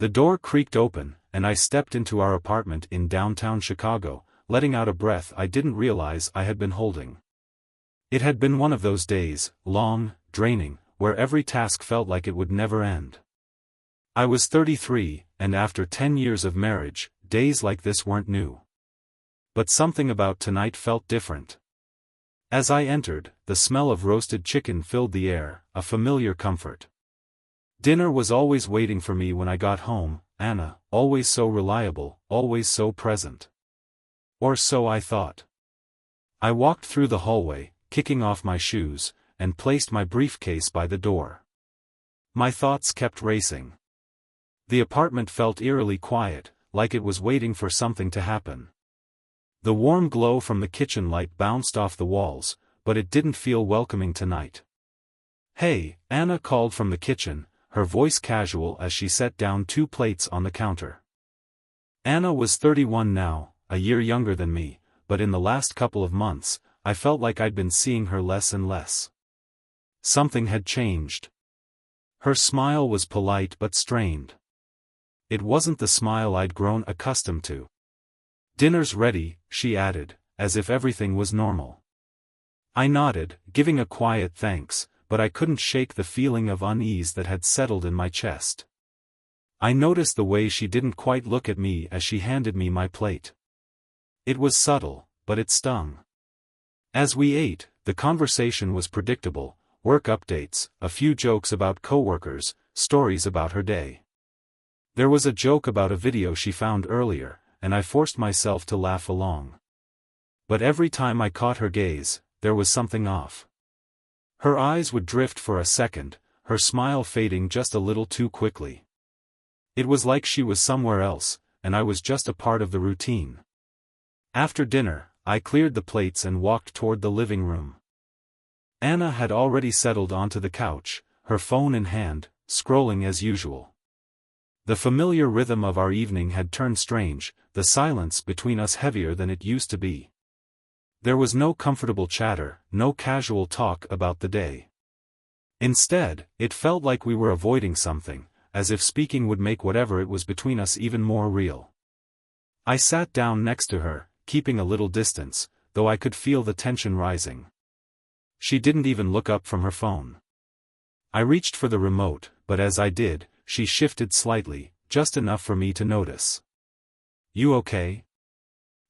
The door creaked open, and I stepped into our apartment in downtown Chicago, letting out a breath I didn't realize I had been holding. It had been one of those days, long, draining, where every task felt like it would never end. I was 33, and after 10 years of marriage, days like this weren't new. But something about tonight felt different. As I entered, the smell of roasted chicken filled the air, a familiar comfort. Dinner was always waiting for me when I got home, Anna, always so reliable, always so present. Or so I thought. I walked through the hallway, kicking off my shoes, and placed my briefcase by the door. My thoughts kept racing. The apartment felt eerily quiet, like it was waiting for something to happen. The warm glow from the kitchen light bounced off the walls, but it didn't feel welcoming tonight. "Hey," Anna called from the kitchen, her voice casual as she set down 2 plates on the counter. Anna was 31 now, a year younger than me, but in the last couple of months, I felt like I'd been seeing her less and less. Something had changed. Her smile was polite but strained. It wasn't the smile I'd grown accustomed to. "Dinner's ready," she added, as if everything was normal. I nodded, giving a quiet thanks, but I couldn't shake the feeling of unease that had settled in my chest. I noticed the way she didn't quite look at me as she handed me my plate. It was subtle, but it stung. As we ate, the conversation was predictable: work updates, a few jokes about coworkers, stories about her day. There was a joke about a video she found earlier, and I forced myself to laugh along. But every time I caught her gaze, there was something off. Her eyes would drift for a second, her smile fading just a little too quickly. It was like she was somewhere else, and I was just a part of the routine. After dinner, I cleared the plates and walked toward the living room. Anna had already settled onto the couch, her phone in hand, scrolling as usual. The familiar rhythm of our evening had turned strange, the silence between us heavier than it used to be. There was no comfortable chatter, no casual talk about the day. Instead, it felt like we were avoiding something, as if speaking would make whatever it was between us even more real. I sat down next to her, keeping a little distance, though I could feel the tension rising. She didn't even look up from her phone. I reached for the remote, but as I did, she shifted slightly, just enough for me to notice. "You okay?"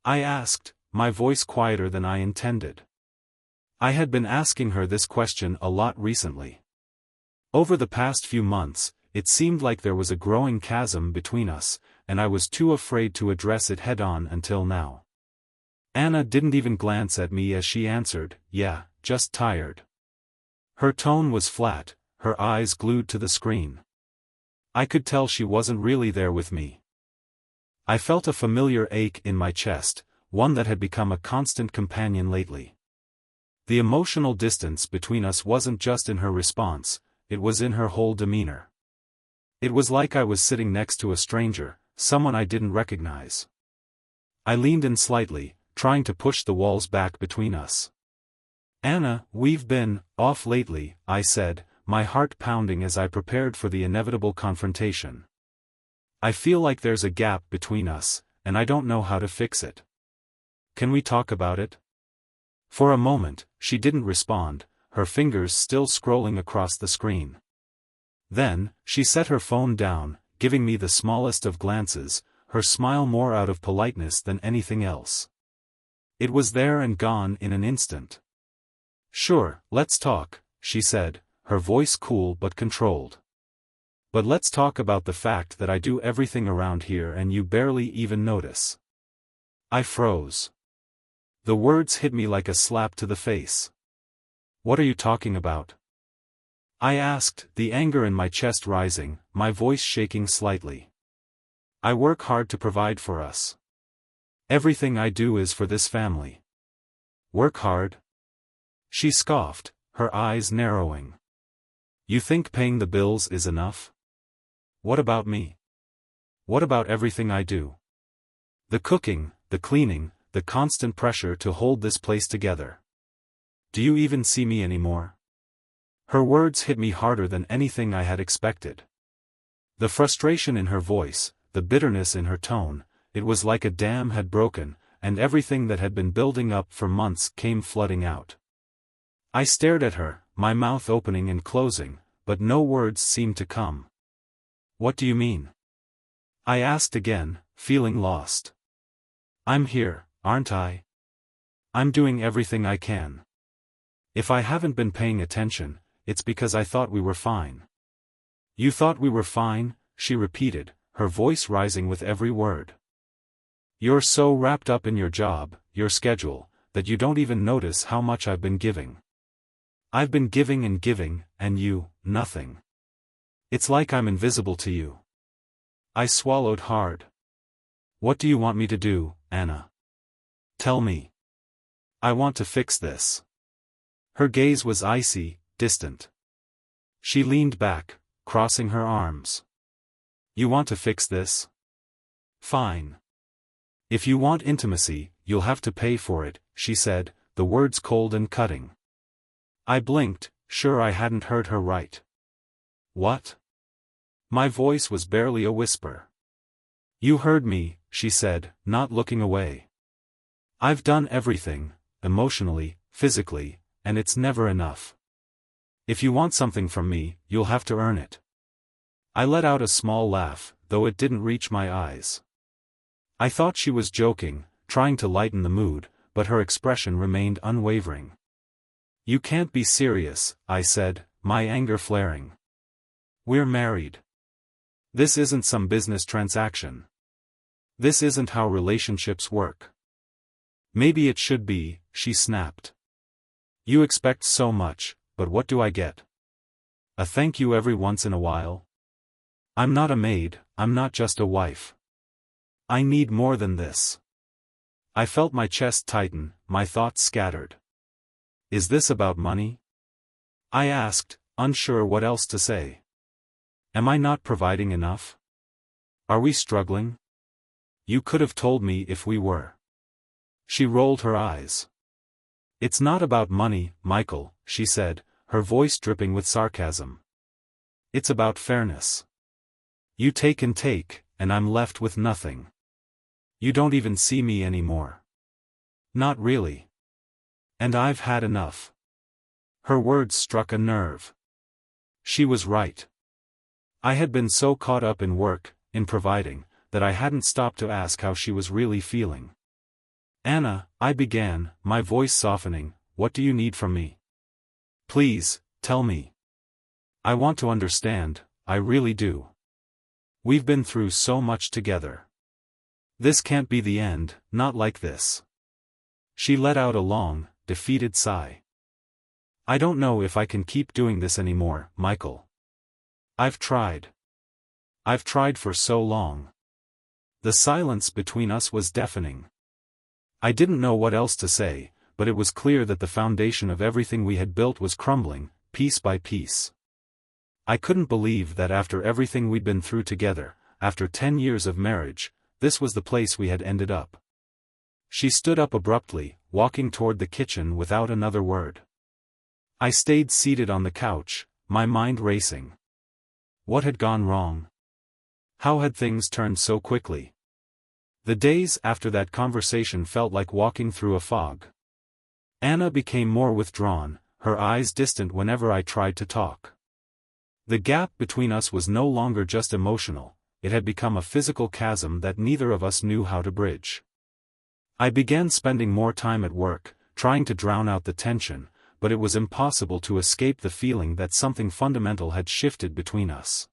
I asked, my voice quieter than I intended. I had been asking her this question a lot recently. Over the past few months, it seemed like there was a growing chasm between us, and I was too afraid to address it head-on until now. Anna didn't even glance at me as she answered, "Yeah, just tired." Her tone was flat, her eyes glued to the screen. I could tell she wasn't really there with me. I felt a familiar ache in my chest, one that had become a constant companion lately. The emotional distance between us wasn't just in her response, it was in her whole demeanor. It was like I was sitting next to a stranger, someone I didn't recognize. I leaned in slightly, trying to push the walls back between us. "Anna, we've been off lately," I said, my heart pounding as I prepared for the inevitable confrontation. "I feel like there's a gap between us, and I don't know how to fix it. Can we talk about it?" For a moment, she didn't respond, her fingers still scrolling across the screen. Then, she set her phone down, giving me the smallest of glances, her smile more out of politeness than anything else. It was there and gone in an instant. "Sure, let's talk," she said, her voice cool but controlled. "But let's talk about the fact that I do everything around here and you barely even notice." I froze. The words hit me like a slap to the face. "What are you talking about?" I asked, the anger in my chest rising, my voice shaking slightly. "I work hard to provide for us. Everything I do is for this family." "Work hard?" She scoffed, her eyes narrowing. "You think paying the bills is enough? What about me? What about everything I do? The cooking, the cleaning, the constant pressure to hold this place together. Do you even see me anymore?" Her words hit me harder than anything I had expected. The frustration in her voice, the bitterness in her tone, it was like a dam had broken, and everything that had been building up for months came flooding out. I stared at her, my mouth opening and closing, but no words seemed to come. "What do you mean?" I asked again, feeling lost. "I'm here, aren't I? I'm doing everything I can. If I haven't been paying attention, it's because I thought we were fine." "You thought we were fine?" she repeated, her voice rising with every word. "You're so wrapped up in your job, your schedule, that you don't even notice how much I've been giving. I've been giving, and you, nothing. It's like I'm invisible to you." I swallowed hard. "What do you want me to do, Anna? Tell me. I want to fix this." Her gaze was icy, distant. She leaned back, crossing her arms. "You want to fix this? Fine. If you want intimacy, you'll have to pay for it," she said, the words cold and cutting. I blinked, sure I hadn't heard her right. "What?" My voice was barely a whisper. "You heard me," she said, not looking away. "I've done everything, emotionally, physically, and it's never enough. If you want something from me, you'll have to earn it." I let out a small laugh, though it didn't reach my eyes. I thought she was joking, trying to lighten the mood, but her expression remained unwavering. "You can't be serious," I said, my anger flaring. "We're married. This isn't some business transaction. This isn't how relationships work." "Maybe it should be," she snapped. "You expect so much, but what do I get? A thank you every once in a while? I'm not a maid, I'm not just a wife. I need more than this." I felt my chest tighten, my thoughts scattered. "Is this about money?" I asked, unsure what else to say. "Am I not providing enough? Are we struggling? You could have told me if we were." She rolled her eyes. "It's not about money, Michael," she said, her voice dripping with sarcasm. "It's about fairness. You take, and I'm left with nothing. You don't even see me anymore." "Not really. And I've had enough." Her words struck a nerve. She was right. I had been so caught up in work, in providing, that I hadn't stopped to ask how she was really feeling. "Anna," I began, my voice softening, "what do you need from me? Please, tell me. I want to understand, I really do. We've been through so much together. This can't be the end, not like this." She let out a long, defeated sigh. "I don't know if I can keep doing this anymore, Michael. I've tried. I've tried for so long." The silence between us was deafening. I didn't know what else to say, but it was clear that the foundation of everything we had built was crumbling, piece by piece. I couldn't believe that after everything we'd been through together, after 10 years of marriage, this was the place we had ended up. She stood up abruptly, walking toward the kitchen without another word. I stayed seated on the couch, my mind racing. What had gone wrong? How had things turned so quickly? The days after that conversation felt like walking through a fog. Anna became more withdrawn, her eyes distant whenever I tried to talk. The gap between us was no longer just emotional, it had become a physical chasm that neither of us knew how to bridge. I began spending more time at work, trying to drown out the tension, but it was impossible to escape the feeling that something fundamental had shifted between us.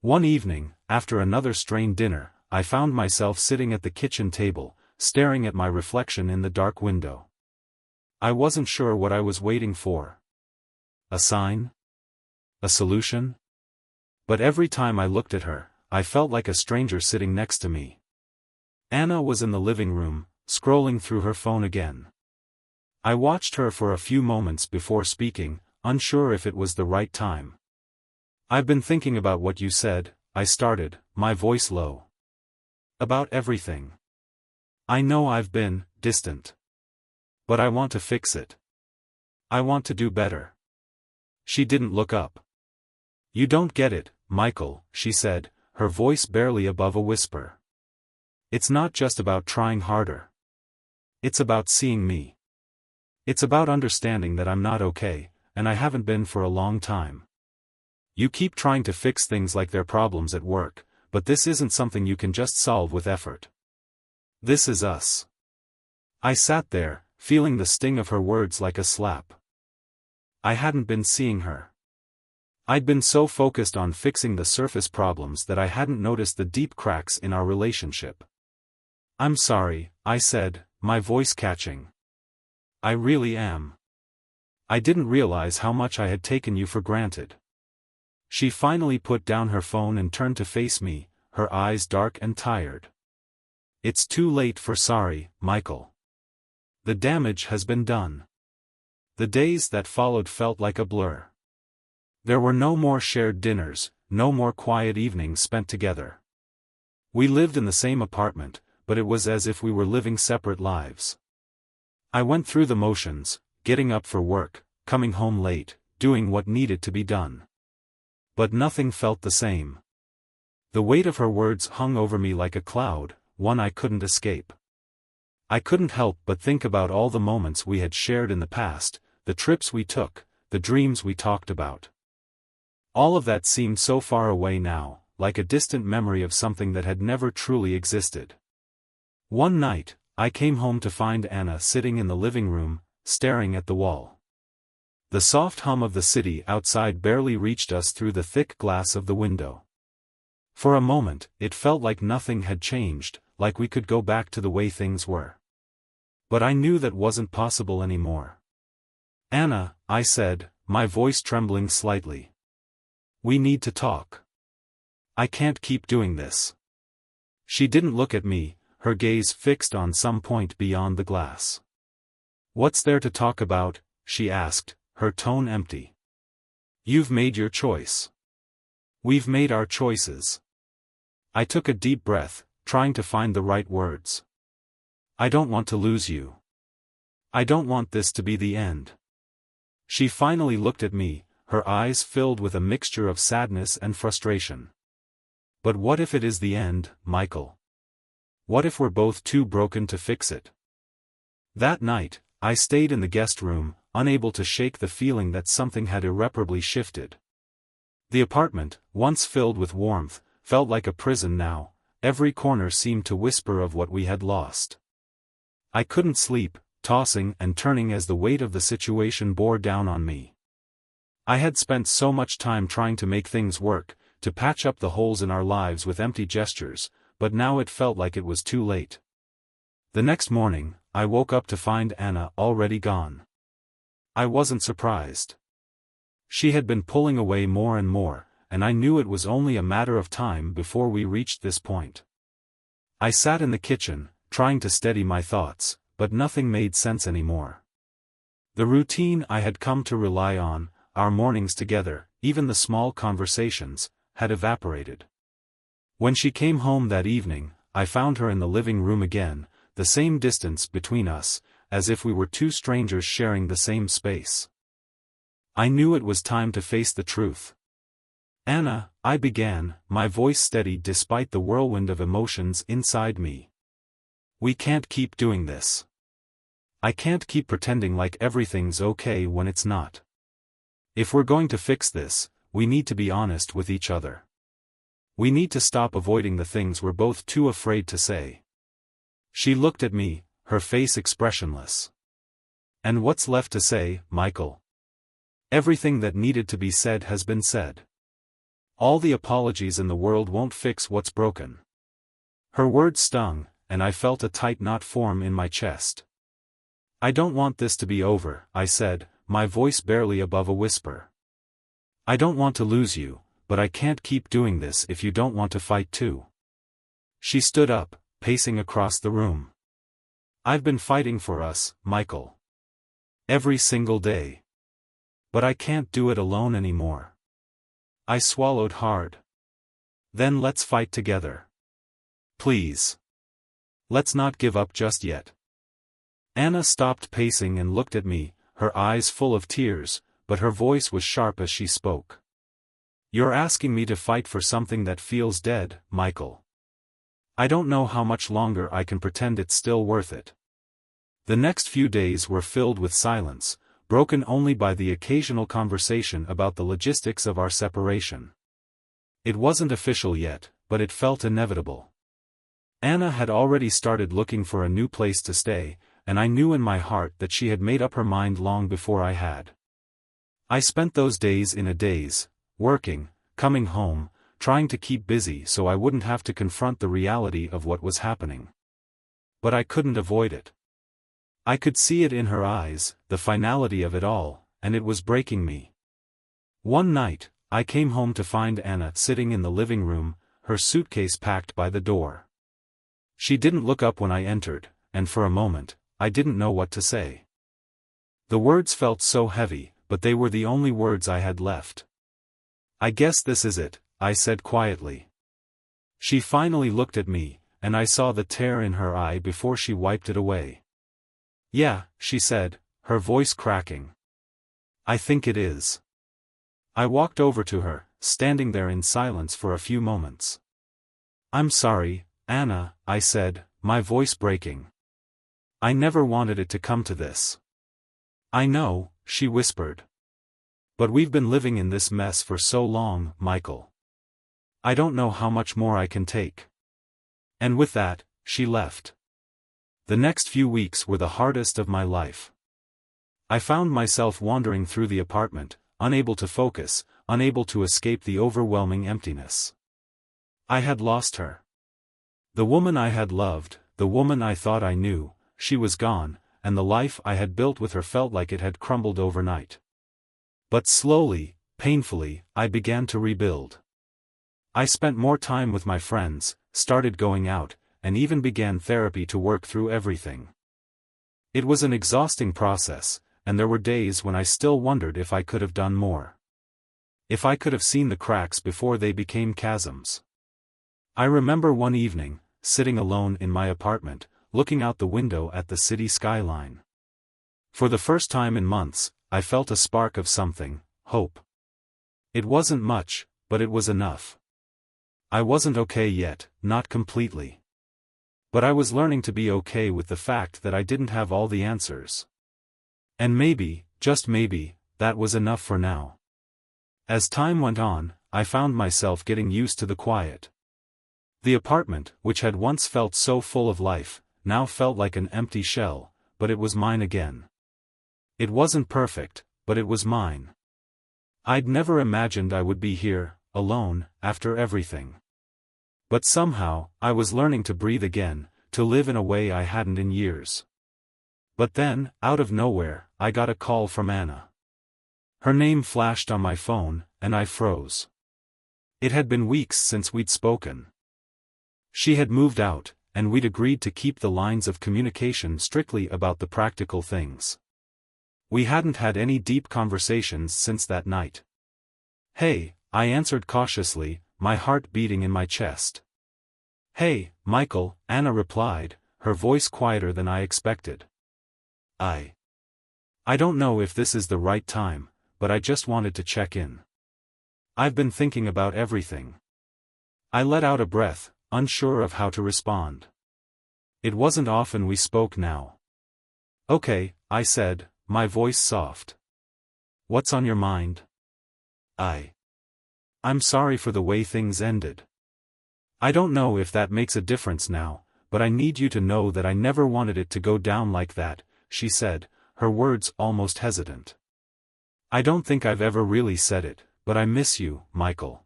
One evening, after another strained dinner, I found myself sitting at the kitchen table, staring at my reflection in the dark window. I wasn't sure what I was waiting for. A sign? A solution? But every time I looked at her, I felt like a stranger sitting next to me. Anna was in the living room, scrolling through her phone again. I watched her for a few moments before speaking, unsure if it was the right time. "I've been thinking about what you said," I started, my voice low. "About everything. I know I've been distant. But I want to fix it. I want to do better." She didn't look up. "You don't get it, Michael," she said, her voice barely above a whisper. "It's not just about trying harder. It's about seeing me. It's about understanding that I'm not okay, and I haven't been for a long time. You keep trying to fix things like they're problems at work, but this isn't something you can just solve with effort. This is us." I sat there, feeling the sting of her words like a slap. I hadn't been seeing her. I'd been so focused on fixing the surface problems that I hadn't noticed the deep cracks in our relationship. "I'm sorry," I said, my voice catching. "I really am. I didn't realize how much I had taken you for granted." She finally put down her phone and turned to face me, her eyes dark and tired. "It's too late for sorry, Michael. The damage has been done." The days that followed felt like a blur. There were no more shared dinners, no more quiet evenings spent together. We lived in the same apartment, but it was as if we were living separate lives. I went through the motions, getting up for work, coming home late, doing what needed to be done. But nothing felt the same. The weight of her words hung over me like a cloud, one I couldn't escape. I couldn't help but think about all the moments we had shared in the past, the trips we took, the dreams we talked about. All of that seemed so far away now, like a distant memory of something that had never truly existed. One night, I came home to find Anna sitting in the living room, staring at the wall. The soft hum of the city outside barely reached us through the thick glass of the window. For a moment, it felt like nothing had changed, like we could go back to the way things were. But I knew that wasn't possible anymore. "Anna," I said, my voice trembling slightly. "We need to talk. I can't keep doing this." She didn't look at me, her gaze fixed on some point beyond the glass. "What's there to talk about?" she asked, her tone empty. "You've made your choice. We've made our choices." I took a deep breath, trying to find the right words. "I don't want to lose you. I don't want this to be the end." She finally looked at me, her eyes filled with a mixture of sadness and frustration. "But what if it is the end, Michael? What if we're both too broken to fix it?" That night, I stayed in the guest room, unable to shake the feeling that something had irreparably shifted. The apartment, once filled with warmth, felt like a prison now. Every corner seemed to whisper of what we had lost. I couldn't sleep, tossing and turning as the weight of the situation bore down on me. I had spent so much time trying to make things work, to patch up the holes in our lives with empty gestures, but now it felt like it was too late. The next morning, I woke up to find Anna already gone. I wasn't surprised. She had been pulling away more and more, and I knew it was only a matter of time before we reached this point. I sat in the kitchen, trying to steady my thoughts, but nothing made sense anymore. The routine I had come to rely on, our mornings together, even the small conversations, had evaporated. When she came home that evening, I found her in the living room again, the same distance between us, as if we were two strangers sharing the same space. I knew it was time to face the truth. "Anna," I began, my voice steady despite the whirlwind of emotions inside me. "We can't keep doing this. I can't keep pretending like everything's okay when it's not. If we're going to fix this, we need to be honest with each other. We need to stop avoiding the things we're both too afraid to say." She looked at me, her face expressionless. "And what's left to say, Michael? Everything that needed to be said has been said. All the apologies in the world won't fix what's broken." Her words stung, and I felt a tight knot form in my chest. "I don't want this to be over," I said, my voice barely above a whisper. "I don't want to lose you, but I can't keep doing this if you don't want to fight too." She stood up, pacing across the room. "I've been fighting for us, Michael. Every single day. But I can't do it alone anymore." I swallowed hard. "Then let's fight together. Please. Let's not give up just yet." Anna stopped pacing and looked at me, her eyes full of tears, but her voice was sharp as she spoke. You're asking me to fight for something that feels dead, Michael. I don't know how much longer I can pretend it's still worth it. The next few days were filled with silence, broken only by the occasional conversation about the logistics of our separation. It wasn't official yet, but it felt inevitable. Anna had already started looking for a new place to stay, and I knew in my heart that she had made up her mind long before I had. I spent those days in a daze, working, coming home, trying to keep busy so I wouldn't have to confront the reality of what was happening. But I couldn't avoid it. I could see it in her eyes, the finality of it all, and it was breaking me. One night, I came home to find Anna sitting in the living room, her suitcase packed by the door. She didn't look up when I entered, and for a moment, I didn't know what to say. The words felt so heavy, but they were the only words I had left. I guess this is it, I said quietly. She finally looked at me, and I saw the tear in her eye before she wiped it away. Yeah, she said, her voice cracking. I think it is. I walked over to her, standing there in silence for a few moments. I'm sorry, Anna, I said, my voice breaking. I never wanted it to come to this. I know, she whispered. But we've been living in this mess for so long, Michael. I don't know how much more I can take. And with that, she left. The next few weeks were the hardest of my life. I found myself wandering through the apartment, unable to focus, unable to escape the overwhelming emptiness. I had lost her. The woman I had loved, the woman I thought I knew, she was gone, and the life I had built with her felt like it had crumbled overnight. But slowly, painfully, I began to rebuild. I spent more time with my friends, started going out, and even began therapy to work through everything. It was an exhausting process, and there were days when I still wondered if I could have done more. If I could have seen the cracks before they became chasms. I remember one evening, sitting alone in my apartment, looking out the window at the city skyline. For the first time in months, I felt a spark of something, hope. It wasn't much, but it was enough. I wasn't okay yet, not completely. But I was learning to be okay with the fact that I didn't have all the answers. And maybe, just maybe, that was enough for now. As time went on, I found myself getting used to the quiet. The apartment, which had once felt so full of life, now felt like an empty shell, but it was mine again. It wasn't perfect, but it was mine. I'd never imagined I would be here, alone, after everything. But somehow, I was learning to breathe again, to live in a way I hadn't in years. But then, out of nowhere, I got a call from Anna. Her name flashed on my phone, and I froze. It had been weeks since we'd spoken. She had moved out, and we'd agreed to keep the lines of communication strictly about the practical things. We hadn't had any deep conversations since that night. Hey, I answered cautiously, my heart beating in my chest. Hey, Michael, Anna replied, her voice quieter than I expected. I don't know if this is the right time, but I just wanted to check in. I've been thinking about everything. I let out a breath, unsure of how to respond. It wasn't often we spoke now. Okay, I said, my voice soft. What's on your mind? I'm sorry for the way things ended. I don't know if that makes a difference now, but I need you to know that I never wanted it to go down like that, she said, her words almost hesitant. I don't think I've ever really said it, but I miss you, Michael.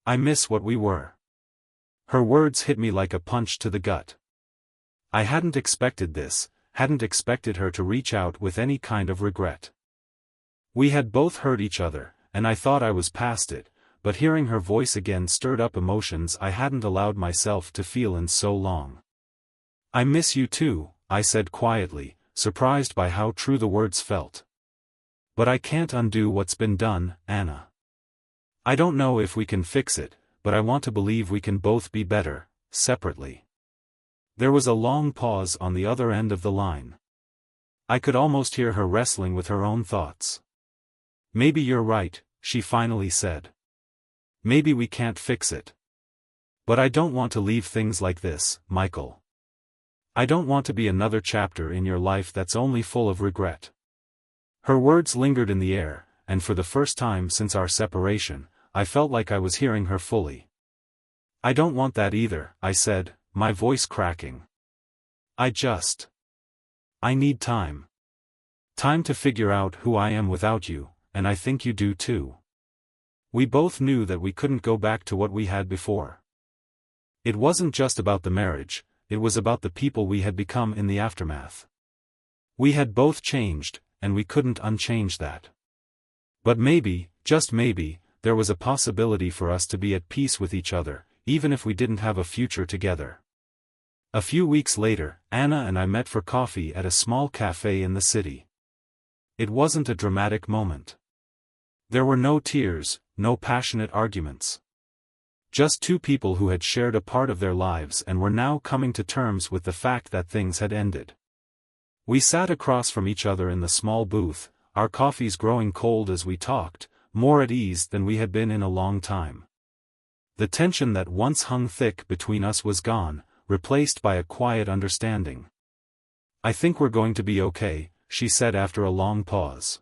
I miss what we were. Her words hit me like a punch to the gut. I hadn't expected this, hadn't expected her to reach out with any kind of regret. We had both hurt each other, and I thought I was past it, but hearing her voice again stirred up emotions I hadn't allowed myself to feel in so long. I miss you too, I said quietly, surprised by how true the words felt. But I can't undo what's been done, Anna. I don't know if we can fix it, but I want to believe we can both be better, separately. There was a long pause on the other end of the line. I could almost hear her wrestling with her own thoughts. Maybe you're right, she finally said. Maybe we can't fix it. But I don't want to leave things like this, Michael. I don't want to be another chapter in your life that's only full of regret. Her words lingered in the air, and for the first time since our separation, I felt like I was hearing her fully. I don't want that either, I said, my voice cracking. I need time. Time to figure out who I am without you, and I think you do too. We both knew that we couldn't go back to what we had before. It wasn't just about the marriage, it was about the people we had become in the aftermath. We had both changed, and we couldn't unchange that. But maybe, just maybe, there was a possibility for us to be at peace with each other, even if we didn't have a future together. A few weeks later, Anna and I met for coffee at a small cafe in the city. It wasn't a dramatic moment. There were no tears, no passionate arguments. Just two people who had shared a part of their lives and were now coming to terms with the fact that things had ended. We sat across from each other in the small booth, our coffees growing cold as we talked, more at ease than we had been in a long time. The tension that once hung thick between us was gone, replaced by a quiet understanding. I think we're going to be okay, she said after a long pause.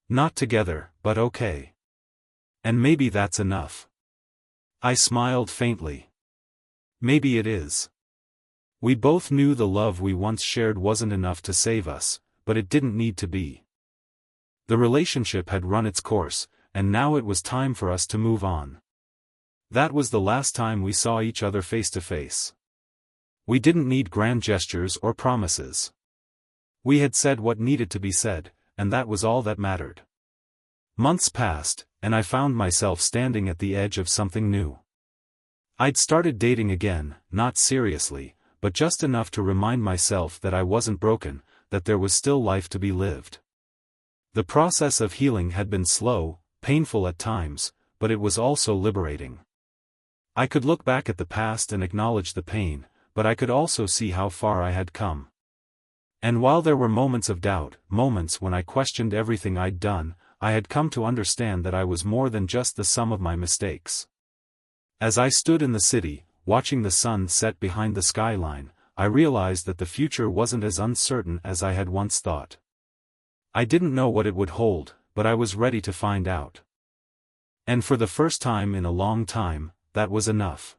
Not together, but okay. And maybe that's enough. I smiled faintly. Maybe it is. We both knew the love we once shared wasn't enough to save us, but it didn't need to be. The relationship had run its course, and now it was time for us to move on. That was the last time we saw each other face to face. We didn't need grand gestures or promises. We had said what needed to be said, and that was all that mattered. Months passed, and I found myself standing at the edge of something new. I'd started dating again, not seriously, but just enough to remind myself that I wasn't broken, that there was still life to be lived. The process of healing had been slow, painful at times, but it was also liberating. I could look back at the past and acknowledge the pain, but I could also see how far I had come. And while there were moments of doubt, moments when I questioned everything I'd done, I had come to understand that I was more than just the sum of my mistakes. As I stood in the city, watching the sun set behind the skyline, I realized that the future wasn't as uncertain as I had once thought. I didn't know what it would hold, but I was ready to find out. And for the first time in a long time, that was enough.